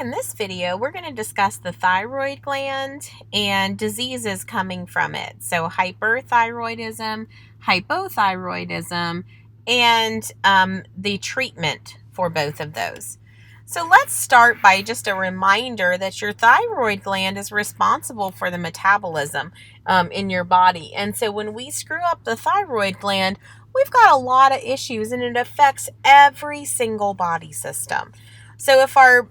in this video, we're going to discuss the thyroid gland and diseases coming from it. So hyperthyroidism, hypothyroidism, and the treatment for both of those. So let's start by just a reminder that your thyroid gland is responsible for the metabolism in your body. And so when we screw up the thyroid gland, we've got a lot of issues, and it affects every single body system. So if our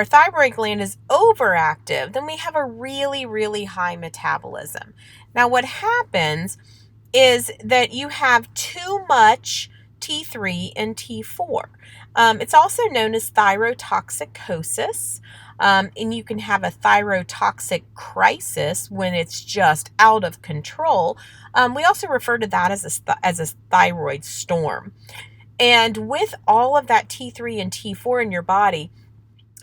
thyroid gland is overactive, then we have a really, really high metabolism. Now, what happens is that you have too much T3 and T4. It's also known as thyrotoxicosis, and you can have a thyrotoxic crisis when it's just out of control. We also refer to that as a thyroid storm. And with all of that T3 and T4 in your body,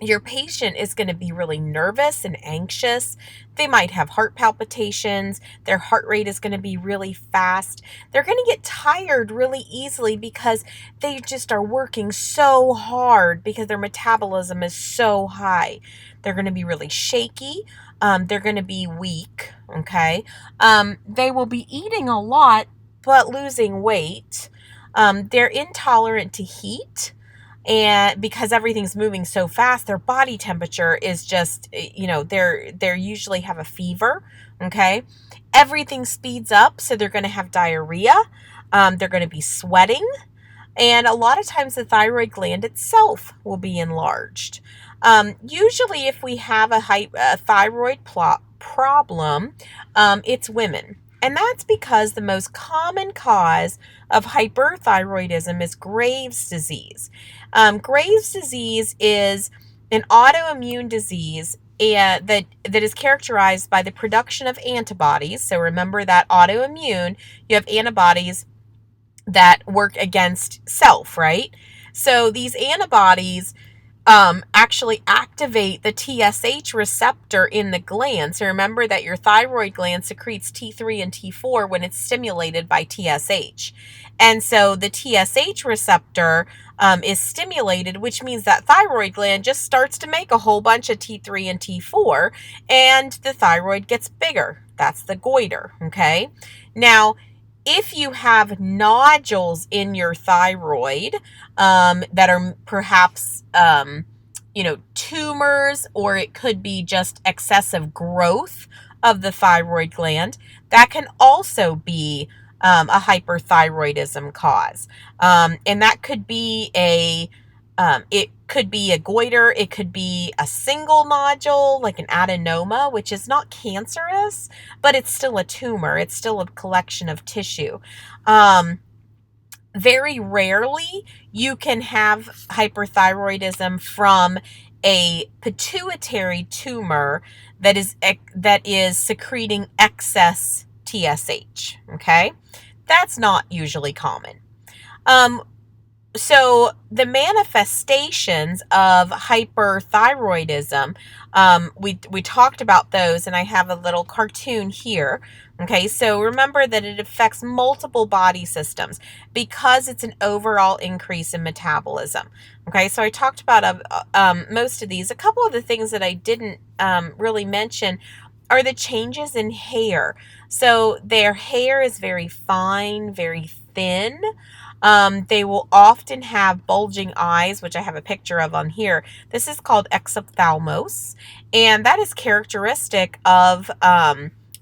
your patient is going to be really nervous and anxious. They might have heart palpitations. Their heart rate is going to be really fast. They're going to get tired really easily because they just are working so hard because their metabolism is so high. They're going to be really shaky. They're going to be weak. Okay. They will be eating a lot, but losing weight. They're intolerant to heat, and because everything's moving so fast, their body temperature is just, they're usually have a fever. Okay. Everything speeds up. So they're going to have diarrhea. They're going to be sweating. And a lot of times the thyroid gland itself will be enlarged. Usually if we have a thyroid problem, it's women. And that's because the most common cause of hyperthyroidism is Graves' disease. Graves' disease is an autoimmune disease that is characterized by the production of antibodies. So remember that autoimmune, you have antibodies that work against self, right? So these antibodies actually activate the TSH receptor in the gland. So remember that your thyroid gland secretes T3 and T4 when it's stimulated by TSH. And so the TSH receptor is stimulated, which means that thyroid gland just starts to make a whole bunch of T3 and T4, and the thyroid gets bigger. That's the goiter, okay? Now, if you have nodules in your thyroid that are perhaps, tumors, or it could be just excessive growth of the thyroid gland, that can also be a hyperthyroidism cause. And that could be it could be a goiter. It could be a single nodule, like an adenoma, which is not cancerous, but it's still a tumor. It's still a collection of tissue. Very rarely you can have hyperthyroidism from a pituitary tumor that is secreting excess TSH. Okay, that's not usually common. So the manifestations of hyperthyroidism, we talked about those, and I have a little cartoon here. Okay, so remember that it affects multiple body systems because it's an overall increase in metabolism. Okay, so I talked about most of these. A couple of the things that I didn't really mention are the changes in hair. So their hair is very fine, very thin. They will often have bulging eyes, which I have a picture of on here. This is called exophthalmos, and that is characteristic of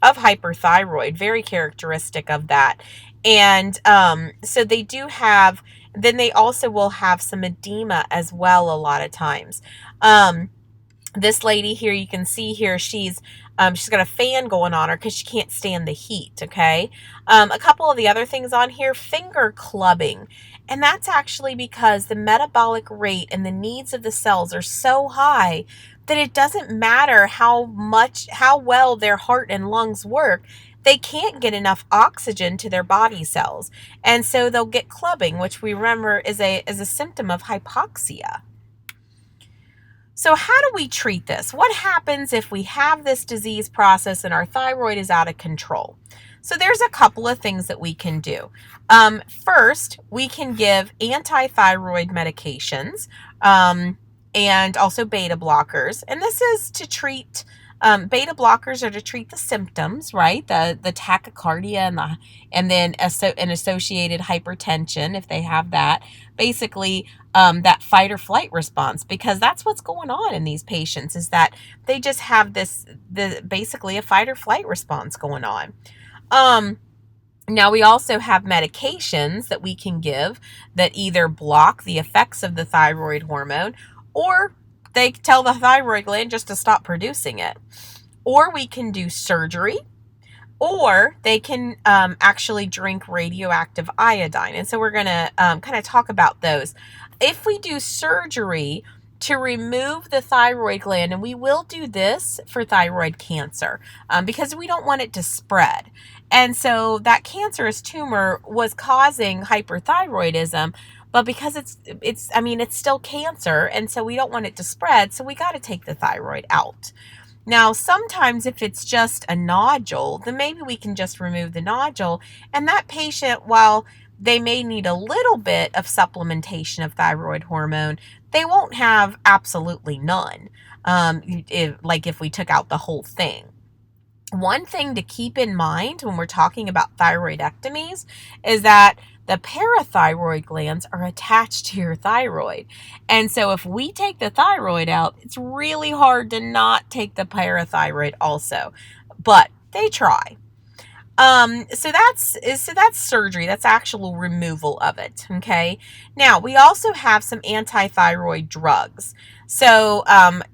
hyperthyroid, very characteristic of that. And so they do have, then they also will have some edema as well a lot of times. This lady here, you can see here, she's got a fan going on her because she can't stand the heat, okay? A couple of the other things on here, finger clubbing. And that's actually because the metabolic rate and the needs of the cells are so high that it doesn't matter how well their heart and lungs work. They can't get enough oxygen to their body cells. And so they'll get clubbing, which we remember is a symptom of hypoxia. So how do we treat this? What happens if we have this disease process and our thyroid is out of control? So there's a couple of things that we can do. First, we can give anti-thyroid medications. and also beta blockers. And this is to treat, beta blockers are to treat the symptoms, right? The tachycardia and then an associated hypertension, if they have that. Basically, that fight or flight response, because that's what's going on in these patients, is that they just have basically a fight or flight response going on. Now, we also have medications that we can give that either block the effects of the thyroid hormone, or they tell the thyroid gland just to stop producing it. Or we can do surgery, or they can actually drink radioactive iodine. And so we're going to kind of talk about those. If we do surgery to remove the thyroid gland, and we will do this for thyroid cancer because we don't want it to spread. And so that cancerous tumor was causing hyperthyroidism, but because it's still cancer, and so we don't want it to spread, so we got to take the thyroid out. Now, sometimes if it's just a nodule, then maybe we can just remove the nodule, and that patient, while they may need a little bit of supplementation of thyroid hormone, they won't have absolutely none, if we took out the whole thing. One thing to keep in mind when we're talking about thyroidectomies is that the parathyroid glands are attached to your thyroid. And so if we take the thyroid out, it's really hard to not take the parathyroid also. But they try. So that's surgery. That's actual removal of it. Okay. Now, we also have some anti-thyroid drugs. So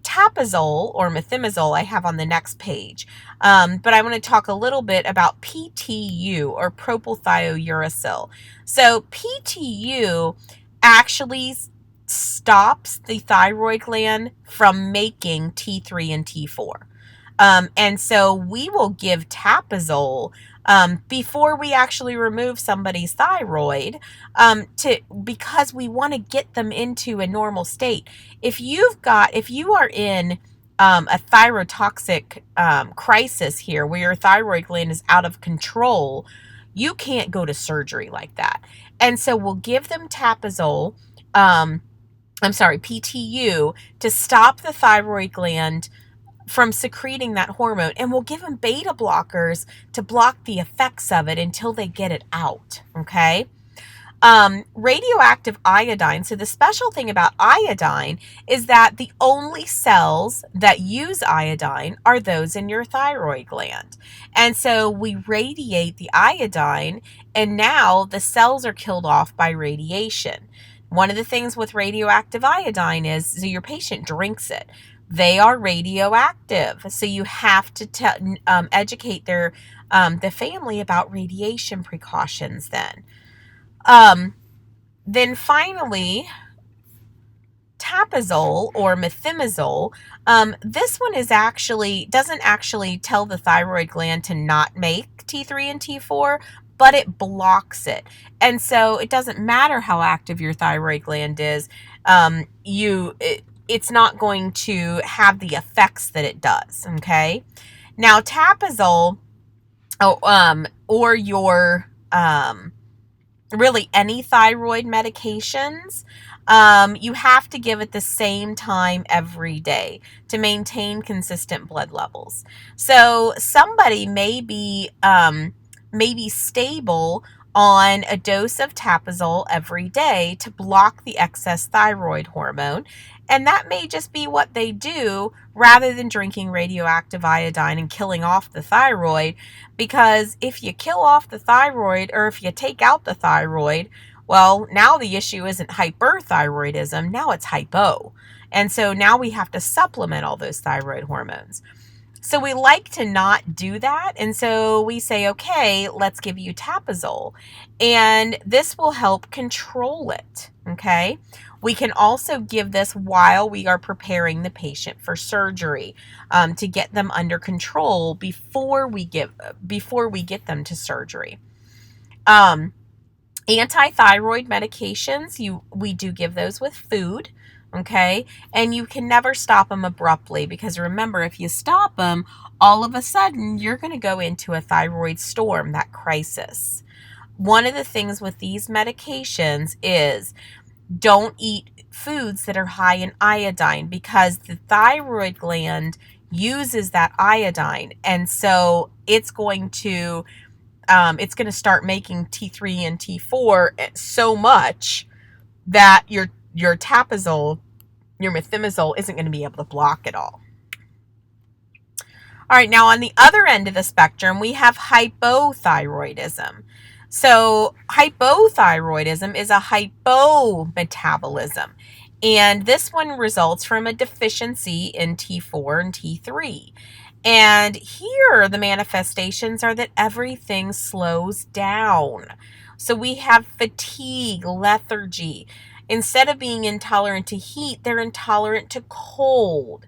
tapazole or methimazole I have on the next page. But I want to talk a little bit about PTU, or propylthiouracil. So PTU actually stops the thyroid gland from making T3 and T4. And so we will give tapazole before we actually remove somebody's thyroid, because we want to get them into a normal state. If you are in a thyrotoxic crisis here, where your thyroid gland is out of control, you can't go to surgery like that. And so we'll give them tapazole, PTU, to stop the thyroid gland from secreting that hormone, and we'll give them beta blockers to block the effects of it until they get it out. Okay. Radioactive iodine. So the special thing about iodine is that the only cells that use iodine are those in your thyroid gland. And so we radiate the iodine, and now the cells are killed off by radiation. One of the things with radioactive iodine is, so your patient drinks it. They are radioactive, so you have to educate the family about radiation precautions then. Then finally, tapazole or methimazole. This one doesn't actually tell the thyroid gland to not make T3 and T4, but it blocks it. And so it doesn't matter how active your thyroid gland is. It's not going to have the effects that it does. Okay. Now, tapazole, or your really any thyroid medications, you have to give at the same time every day to maintain consistent blood levels. So somebody may be stable on a dose of tapazole every day to block the excess thyroid hormone. And that may just be what they do, rather than drinking radioactive iodine and killing off the thyroid. Because if you kill off the thyroid, or if you take out the thyroid, well, now the issue isn't hyperthyroidism, now it's hypo. And so now we have to supplement all those thyroid hormones. So we like to not do that. And so we say, okay, let's give you tapazole. And this will help control it. Okay. We can also give this while we are preparing the patient for surgery, to get them under control before we get them to surgery. Anti-thyroid medications, we do give those with food. Okay. And you can never stop them abruptly, because remember, if you stop them, all of a sudden you're going to go into a thyroid storm, that crisis. One of the things with these medications is, don't eat foods that are high in iodine, because the thyroid gland uses that iodine, and so it's going to start making T3 and T4 so much that your tapazole, your methimazole, isn't going to be able to block it all. All right, now on the other end of the spectrum, we have hypothyroidism. So hypothyroidism is a hypometabolism, and this one results from a deficiency in T4 and T3. And here the manifestations are that everything slows down. So we have fatigue, lethargy. Instead of being intolerant to heat, they're intolerant to cold.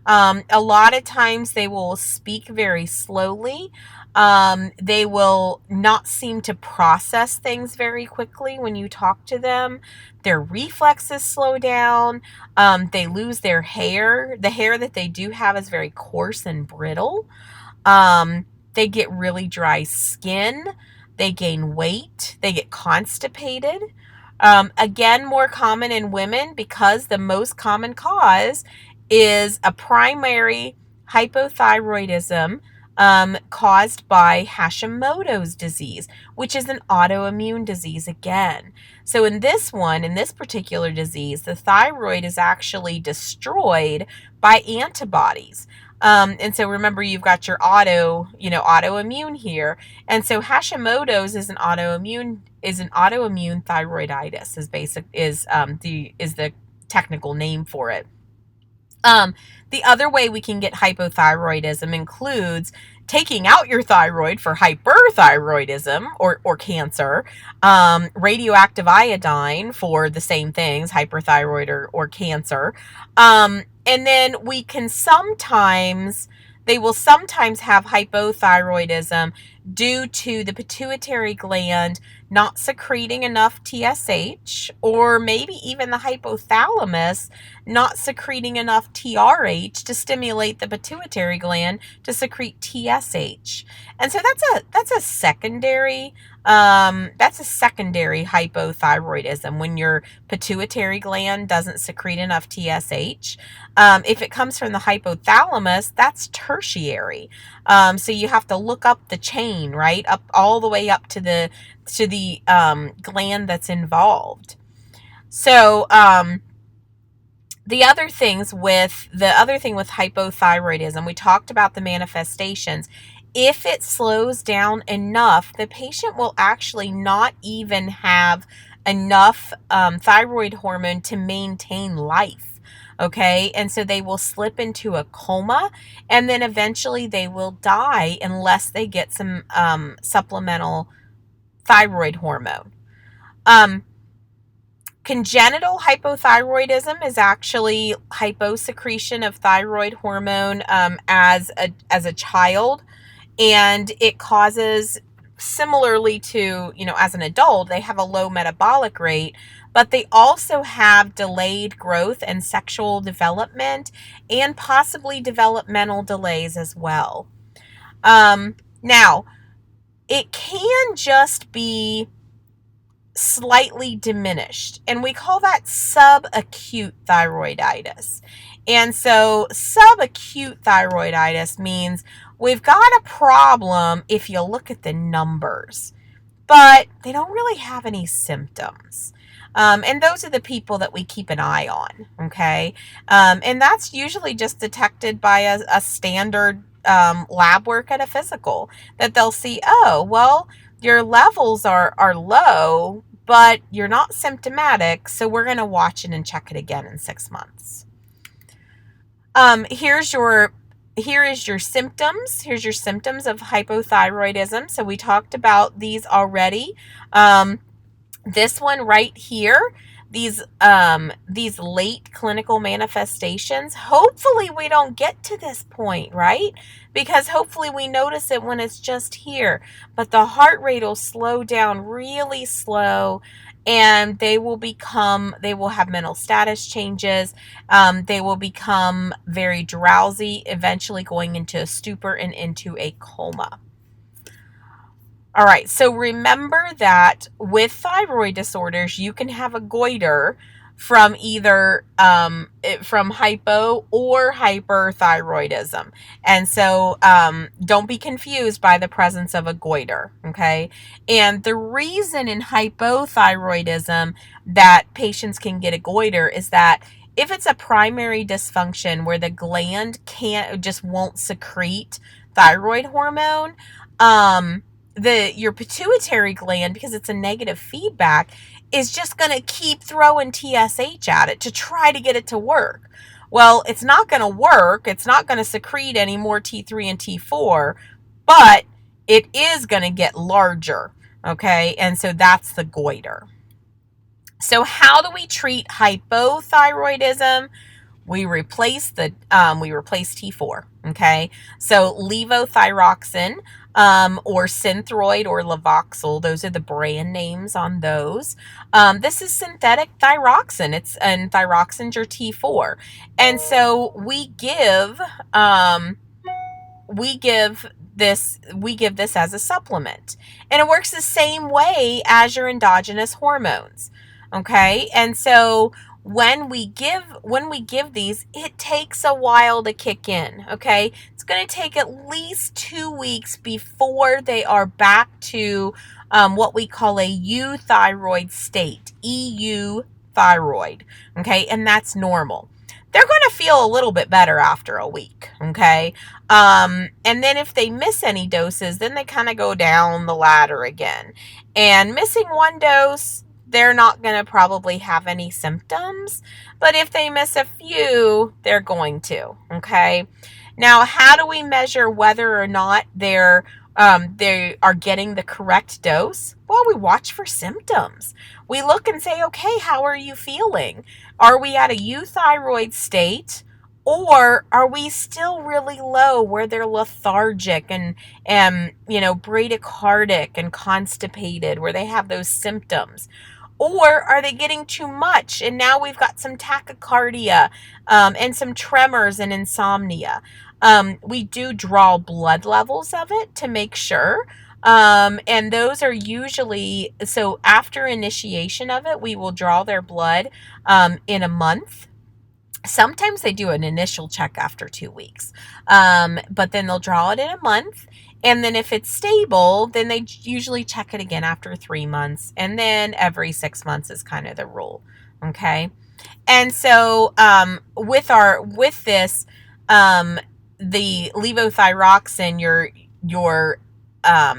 A lot of times they will speak very slowly. They will not seem to process things very quickly when you talk to them. Their reflexes slow down. They lose their hair. The hair that they do have is very coarse and brittle. They get really dry skin. They gain weight. They get constipated. Again, more common in women because the most common cause is a primary hypothyroidism caused by Hashimoto's disease, which is an autoimmune disease again. So in this particular disease, the thyroid is actually destroyed by antibodies. And so remember, you've got your autoimmune here. And so Hashimoto's is an autoimmune thyroiditis is the technical name for it. The other way we can get hypothyroidism includes taking out your thyroid for hyperthyroidism or cancer, radioactive iodine for the same things, hyperthyroid or cancer. And then they will sometimes have hypothyroidism due to the pituitary gland not secreting enough TSH, or maybe even the hypothalamus not secreting enough TRH to stimulate the pituitary gland to secrete TSH. And so that's a secondary hypothyroidism, when your pituitary gland doesn't secrete enough TSH. If it comes from the hypothalamus, that's tertiary. So you have to look up the chain, right? Up all the way up to the gland that's involved. So the other thing with hypothyroidism, we talked about the manifestations. If it slows down enough, the patient will actually not even have enough thyroid hormone to maintain life. Okay, and so they will slip into a coma, and then eventually they will die unless they get some supplemental thyroid hormone. Congenital hypothyroidism is actually hyposecretion of thyroid hormone as a child, and it causes, similarly to, as an adult, they have a low metabolic rate, but they also have delayed growth and sexual development, and possibly developmental delays as well. Now, it can just be slightly diminished, and we call that subacute thyroiditis. And so subacute thyroiditis means we've got a problem if you look at the numbers, but they don't really have any symptoms. And those are the people that we keep an eye on, okay? And that's usually just detected by a standard lab work at a physical, that they'll see, oh, well, your levels are low, but you're not symptomatic, so we're going to watch it and check it again in 6 months. Here is your symptoms. Here's your symptoms of hypothyroidism. So we talked about these already. This one right here, these late clinical manifestations, hopefully we don't get to this point, right? Because hopefully we notice it when it's just here, but the heart rate will slow down really slow, and they will have mental status changes. They will become very drowsy, eventually going into a stupor and into a coma. All right, so remember that with thyroid disorders, you can have a goiter from either from hypo or hyperthyroidism. And so don't be confused by the presence of a goiter, okay? And the reason in hypothyroidism that patients can get a goiter is that if it's a primary dysfunction where the gland just won't secrete thyroid hormone, your pituitary gland, because it's a negative feedback, is just going to keep throwing TSH at it to try to get it to work. Well, it's not going to work. It's not going to secrete any more T3 and T4, but it is going to get larger, okay? And so that's the goiter. So how do we treat hypothyroidism? We replace T4, okay? So levothyroxine, or Synthroid or Levoxyl, those are the brand names on those. This is synthetic thyroxine. And thyroxine's your T4. And so we give this as a supplement. And it works the same way as your endogenous hormones. Okay? And so when we give these, it takes a while to kick in, okay? It's going to take at least 2 weeks before they are back to what we call a euthyroid state, EU thyroid, okay? And that's normal. They're going to feel a little bit better after a week, okay? And then if they miss any doses, then they kind of go down the ladder again. And missing one dose, they're not going to probably have any symptoms, but if they miss a few, they're going to, okay? Now, how do we measure whether or not they are getting the correct dose? Well, we watch for symptoms. We look and say, okay, how are you feeling? Are we at a euthyroid state? Or are we still really low where they're lethargic and bradycardic and constipated, where they have those symptoms? Or are they getting too much? And now we've got some tachycardia and some tremors and insomnia. We do draw blood levels of it to make sure. And those are usually, so after initiation of it, we will draw their blood in a month. Sometimes they do an initial check after 2 weeks, but then they'll draw it in a month. And then if it's stable, then they usually check it again after 3 months. And then every 6 months is kind of the rule. Okay. And so with this, the levothyroxine, your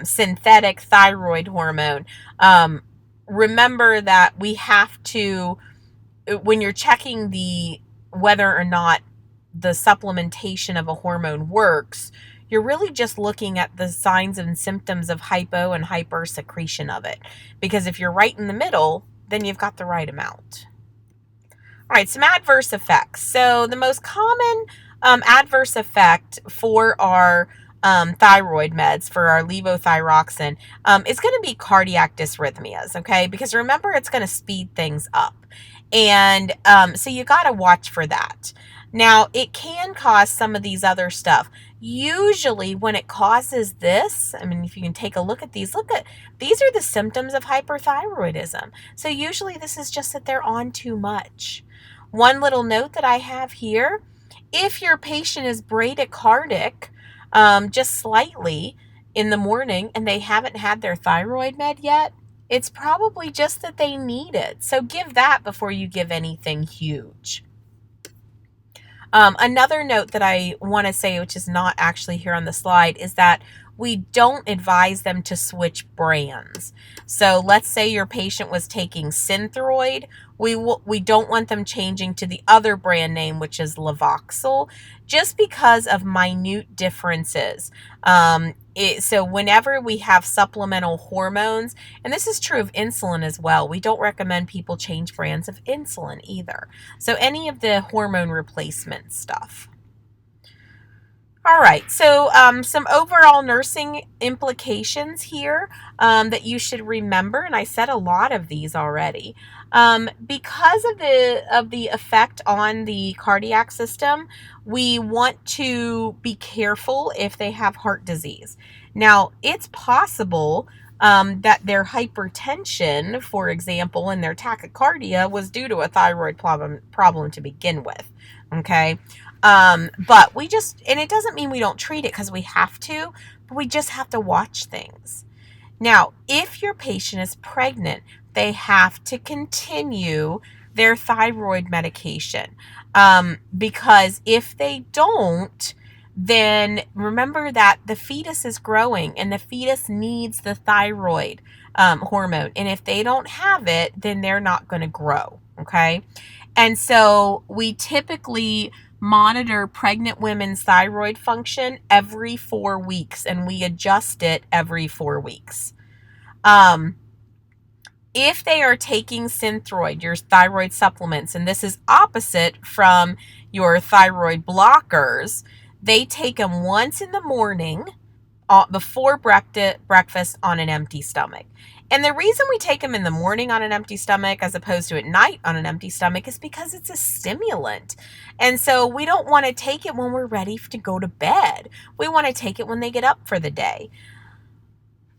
synthetic thyroid hormone, remember that we have to, when you're checking whether or not the supplementation of a hormone works, you're really just looking at the signs and symptoms of hypo and hyper secretion of it. Because if you're right in the middle, then you've got the right amount. All right, some adverse effects. So the most common adverse effect for our thyroid meds, for our levothyroxine, is going to be cardiac dysrhythmias, okay? Because remember, it's going to speed things up. And so you got to watch for that. Now, it can cause some of these other stuff. Usually when it causes this, I mean, if you can take a look at these are the symptoms of hyperthyroidism. So usually this is just that they're on too much. One little note that I have here, if your patient is bradycardic, just slightly in the morning, and they haven't had their thyroid med yet, it's probably just that they need it. So give that before you give anything huge. Another note that I want to say, which is not actually here on the slide, is that we don't advise them to switch brands. So let's say your patient was taking Synthroid. We don't want them changing to the other brand name, which is Levoxyl, just because of minute differences. So whenever we have supplemental hormones, and this is true of insulin as well, we don't recommend people change brands of insulin either. So any of the hormone replacement stuff. All right, so some overall nursing implications here that you should remember, and I said a lot of these already. Because of the effect on the cardiac system, we want to be careful if they have heart disease. Now, it's possible that their hypertension, for example, and their tachycardia was due to a thyroid problem to begin with. Okay. But we just, and it doesn't mean we don't treat it because we have to, but we just have to watch things. Now, if your patient is pregnant, they have to continue their thyroid medication. Because if they don't, then remember that the fetus is growing and the fetus needs the thyroid hormone. And if they don't have it, then they're not going to grow. Okay. And so we typically monitor pregnant women's thyroid function every 4 weeks, and we adjust it every 4 weeks. If they are taking Synthroid, your thyroid supplements, and this is opposite from your thyroid blockers, they take them once in the morning before breakfast on an empty stomach. And the reason we take them in the morning on an empty stomach as opposed to at night on an empty stomach is because it's a stimulant. And so we don't want to take it when we're ready to go to bed. We want to take it when they get up for the day.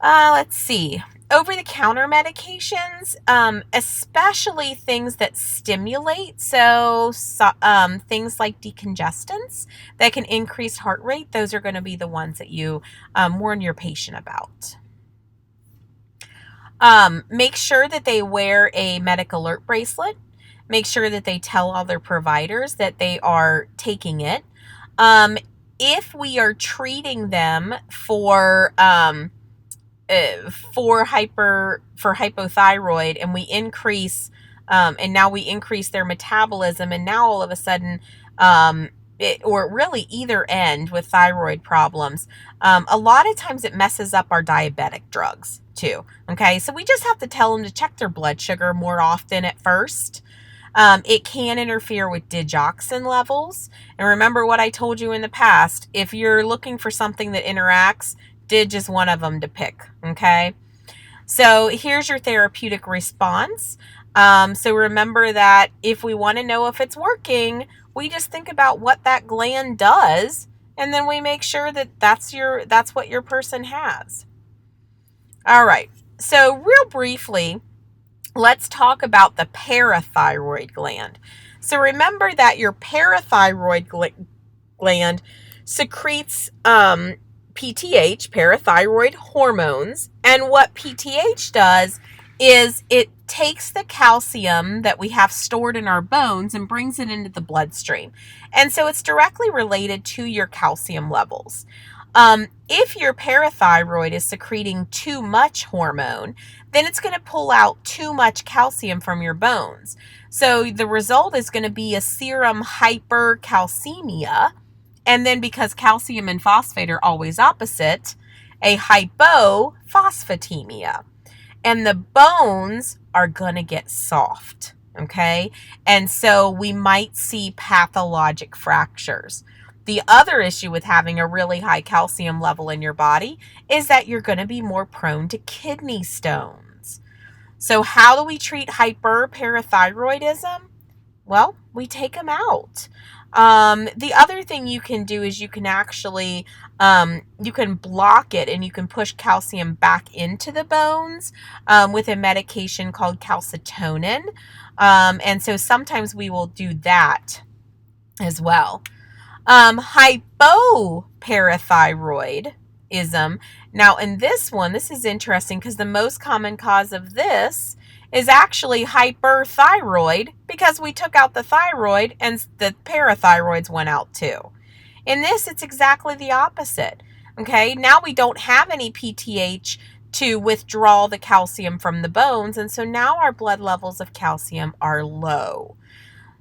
Let's see. Over-the-counter medications, especially things that stimulate, so things like decongestants that can increase heart rate, those are going to be the ones that you warn your patient about. Make sure that they wear a medic alert bracelet. Make sure that they tell all their providers that they are taking it. If we are treating them for hypothyroid and we increase and now we increase their metabolism, and now all of a sudden or really either end with thyroid problems, a lot of times it messes up our diabetic drugs too. Okay, so we just have to tell them to check their blood sugar more often at first. It can interfere with digoxin levels, and remember what I told you in the past, if you're looking for something that interacts, dig is one of them to pick. Okay, so here's your therapeutic response. So remember that if we want to know if it's working, we just think about what that gland does, and then we make sure that that's what your person has. All right, so real briefly, let's talk about the parathyroid gland. So remember that your parathyroid gland secretes PTH, parathyroid hormones, and what PTH does is it takes the calcium that we have stored in our bones and brings it into the bloodstream. And so it's directly related to your calcium levels. If your parathyroid is secreting too much hormone, then it's going to pull out too much calcium from your bones. So the result is going to be a serum hypercalcemia. And then because calcium and phosphate are always opposite, a hypophosphatemia. And the bones are going to get soft. Okay. And so we might see pathologic fractures. The other issue with having a really high calcium level in your body is that you're going to be more prone to kidney stones. So how do we treat hyperparathyroidism? Well, we take them out. The other thing you can do is you can actually, you can block it and you can push calcium back into the bones with a medication called calcitonin. And so sometimes we will do that as well. Hypoparathyroidism. Now in this one, this is interesting because the most common cause of this is actually hyperthyroid, because we took out the thyroid and the parathyroids went out too. In this, it's exactly the opposite. Okay, now we don't have any PTH to withdraw the calcium from the bones, and so now our blood levels of calcium are low.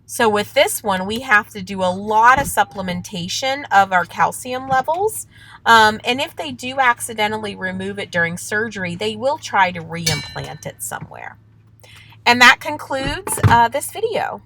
So with this one, we have to do a lot of supplementation of our calcium levels. And if they do accidentally remove it during surgery, they will try to reimplant it somewhere. And that concludes this video.